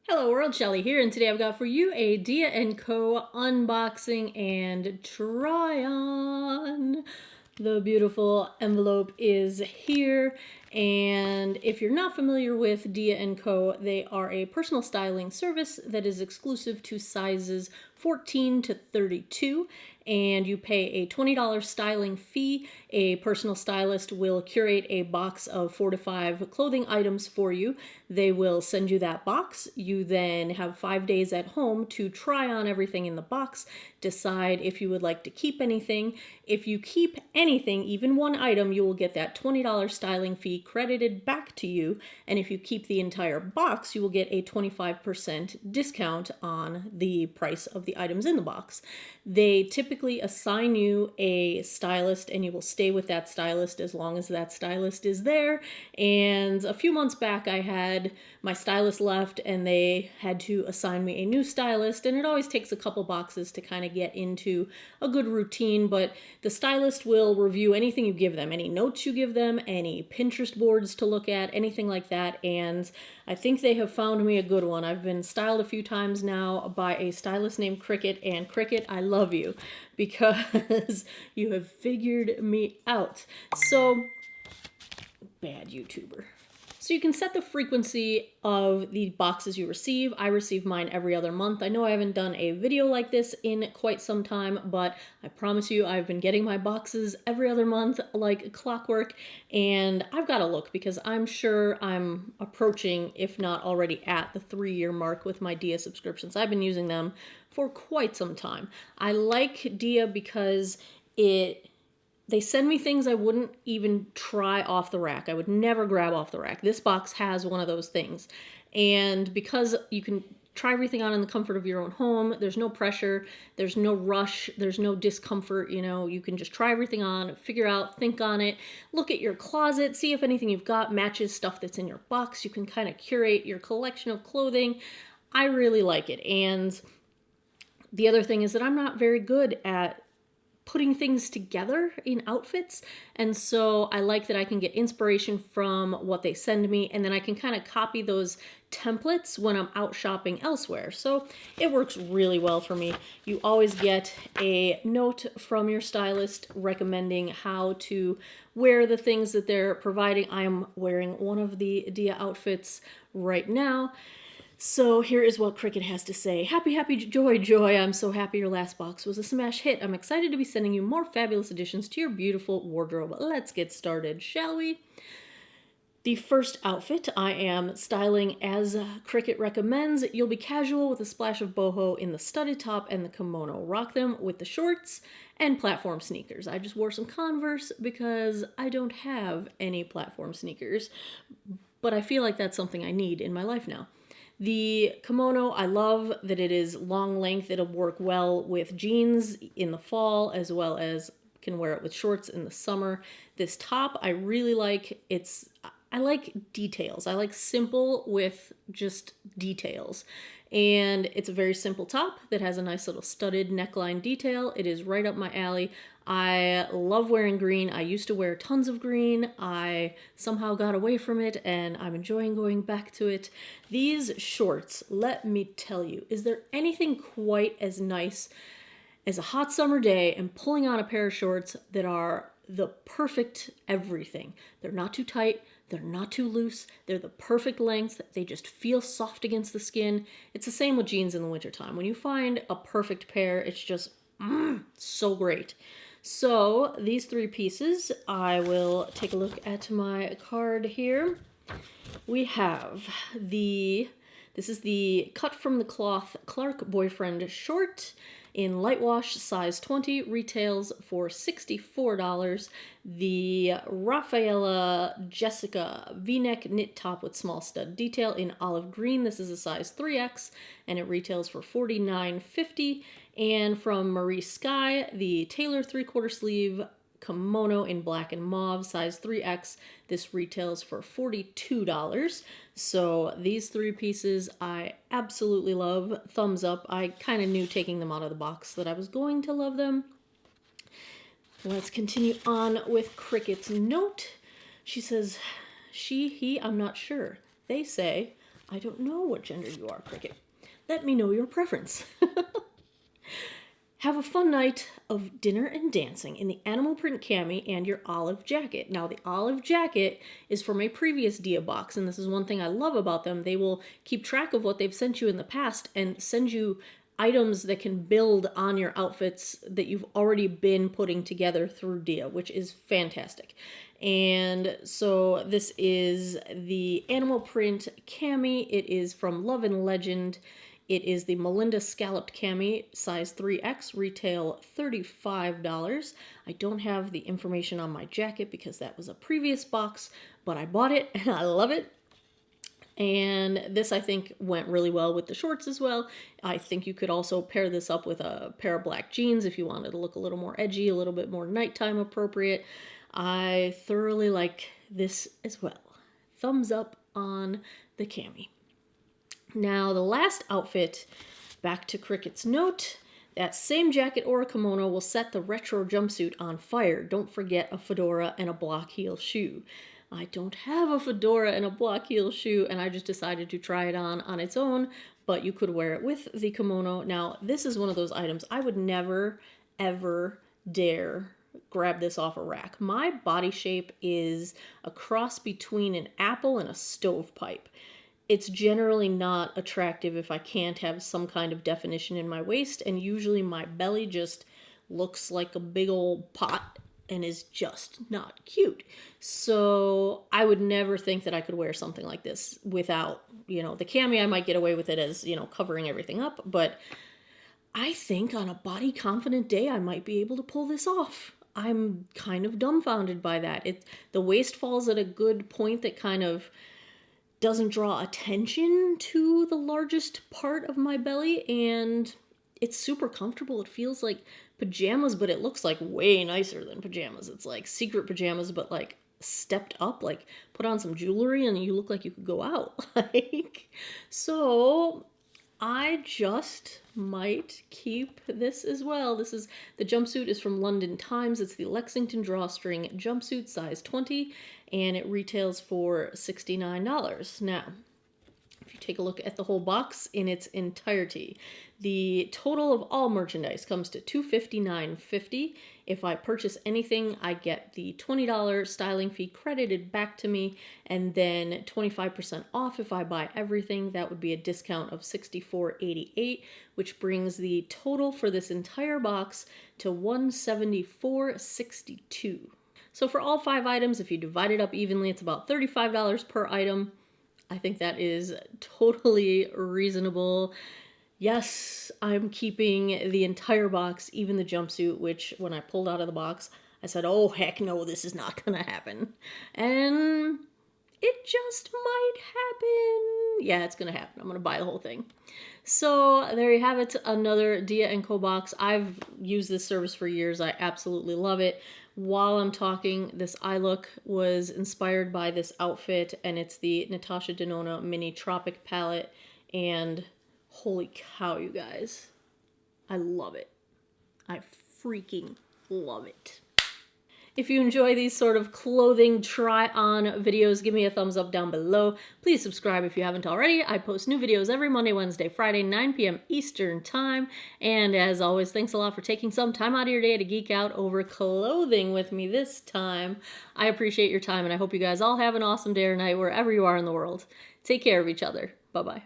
Hello world, Shelly here, and today I've got for you a Dia & Co. unboxing and try on. The beautiful envelope is here, and if you're not familiar with Dia & Co., they are a personal styling service that is exclusive to sizes 14 to 32, and you pay a $20 styling fee. A personal stylist will curate a box of 4 to 5 clothing items for you. They will send you that box. You then have 5 days at home to try on everything in the box, decide if you would like to keep anything. If you keep anything, even one item, you will get that $20 styling fee credited back to you, and if you keep the entire box, you will get a 25% discount on the price of the items in the box. They typically assign you a stylist, and you will stay with that stylist as long as that stylist is there. And a few months back, I had my stylist left, and they had to assign me a new stylist, and it always takes a couple boxes to kind of get into a good routine, but the stylist will review anything you give them, any notes you give them, any Pinterest boards to look at, anything like that, and I think they have found me a good one. I've been styled a few times now by a stylist named Cricket, and Cricket, I love you because you have figured me out. So, bad YouTuber. So you can set the frequency of the boxes you receive. I receive mine every other month. I know I haven't done a video like this in quite some time, but I promise you I've been getting my boxes every other month like clockwork, and I've got to look because I'm sure I'm approaching, if not already at, the 3-year mark with my Dia subscriptions. I've been using them for quite some time. I like Dia because they send me things I wouldn't even try off the rack. I would never grab off the rack. This box has one of those things. And because you can try everything on in the comfort of your own home, there's no pressure, there's no rush, there's no discomfort, you can just try everything on, figure out, think on it, look at your closet, see if anything you've got matches stuff that's in your box. You can kind of curate your collection of clothing. I really like it. And the other thing is that I'm not very good at putting things together in outfits, and so I like that I can get inspiration from what they send me, and then I can kind of copy those templates when I'm out shopping elsewhere. So it works really well for me. You always get a note from your stylist recommending how to wear the things that they're providing. I am wearing one of the Dia outfits right now. So here is what Cricket has to say. Happy, happy, joy, joy. I'm so happy your last box was a smash hit. I'm excited to be sending you more fabulous additions to your beautiful wardrobe. Let's get started, shall we? The first outfit I am styling as Cricket recommends. You'll be casual with a splash of boho in the studded top and the kimono. Rock them with the shorts and platform sneakers. I just wore some Converse because I don't have any platform sneakers, but I feel like that's something I need in my life now. The kimono, I love that it is long length. It'll work well with jeans in the fall, as well as can wear it with shorts in the summer. This top, I really like. I like details. I like simple with just details. And it's a very simple top that has a nice little studded neckline detail. It is right up my alley. I love wearing green. I used to wear tons of green. I somehow got away from it, and I'm enjoying going back to it. These shorts, let me tell you, is there anything quite as nice as a hot summer day and pulling on a pair of shorts that are the perfect everything? They're not too tight. They're not too loose. They're the perfect length. They just feel soft against the skin. It's the same with jeans in the wintertime. When you find a perfect pair, it's just so great. So these 3 pieces, I will take a look at my card here. We have this is the cut from the cloth Clark boyfriend short in light wash, size 20, retails for $64. The Rafaela Jessica V-neck knit top with small stud detail in olive green. This is a size 3X, and it retails for $49.50. And from Marie Sky, the Taylor 3/4 sleeve kimono in black and mauve, size 3X. This retails for $42. So these 3 pieces I absolutely love. Thumbs up. I kind of knew taking them out of the box that I was going to love them. Let's continue on with Cricket's note. She says, she, he, I'm not sure. They say, I don't know what gender you are, Cricket. Let me know your preference. Have a fun night of dinner and dancing in the animal print cami and your olive jacket. Now, the olive jacket is from a previous Dia box, and this is one thing I love about them. They will keep track of what they've sent you in the past and send you items that can build on your outfits that you've already been putting together through Dia, which is fantastic. And so this is the animal print cami. It is from Love and Legend. It is the Melinda Scalloped Cami, size 3X, retail $35. I don't have the information on my jacket because that was a previous box, but I bought it and I love it. And this, I think, went really well with the shorts as well. I think you could also pair this up with a pair of black jeans if you wanted to look a little more edgy, a little bit more nighttime appropriate. I thoroughly like this as well. Thumbs up on the cami. Now, the last outfit, back to Cricket's note, that same jacket or a kimono will set the retro jumpsuit on fire. Don't forget a fedora and a block heel shoe. I don't have a fedora and a block heel shoe, and I just decided to try it on its own, but you could wear it with the kimono. Now, this is one of those items I would never, ever dare grab this off a rack. My body shape is a cross between an apple and a stovepipe. It's generally not attractive if I can't have some kind of definition in my waist, and usually my belly just looks like a big old pot and is just not cute. So I would never think that I could wear something like this without, the cami. I might get away with it as, covering everything up, but I think on a body confident day I might be able to pull this off. I'm kind of dumbfounded by that. The waist falls at a good point that kind of doesn't draw attention to the largest part of my belly, and it's super comfortable. It feels like pajamas, but it looks like way nicer than pajamas. It's like secret pajamas, but like stepped up, like put on some jewelry and you look like you could go out. So I just might keep this as well. The jumpsuit is from London Times. It's the Lexington drawstring jumpsuit, size 20, and it retails for $69. Now, if you take a look at the whole box in its entirety, the total of all merchandise comes to $259.50. If I purchase anything, I get the $20 styling fee credited back to me, and then 25% off if I buy everything. That would be a discount of $64.88, which brings the total for this entire box to $174.62. So for all 5 items, if you divide it up evenly, it's about $35 per item. I think that is totally reasonable. Yes, I'm keeping the entire box, even the jumpsuit, which when I pulled out of the box, I said, oh, heck no, this is not going to happen. And it just might happen. Yeah, it's going to happen. I'm going to buy the whole thing. So there you have it, another Dia & Co box. I've used this service for years. I absolutely love it. While I'm talking, this eye look was inspired by this outfit, and it's the Natasha Denona Mini Tropic palette, and holy cow, you guys. I love it. I freaking love it. If you enjoy these sort of clothing try-on videos, give me a thumbs up down below. Please subscribe if you haven't already. I post new videos every Monday, Wednesday, Friday, 9 p.m. Eastern Time. And as always, thanks a lot for taking some time out of your day to geek out over clothing with me this time. I appreciate your time, and I hope you guys all have an awesome day or night wherever you are in the world. Take care of each other. Bye-bye.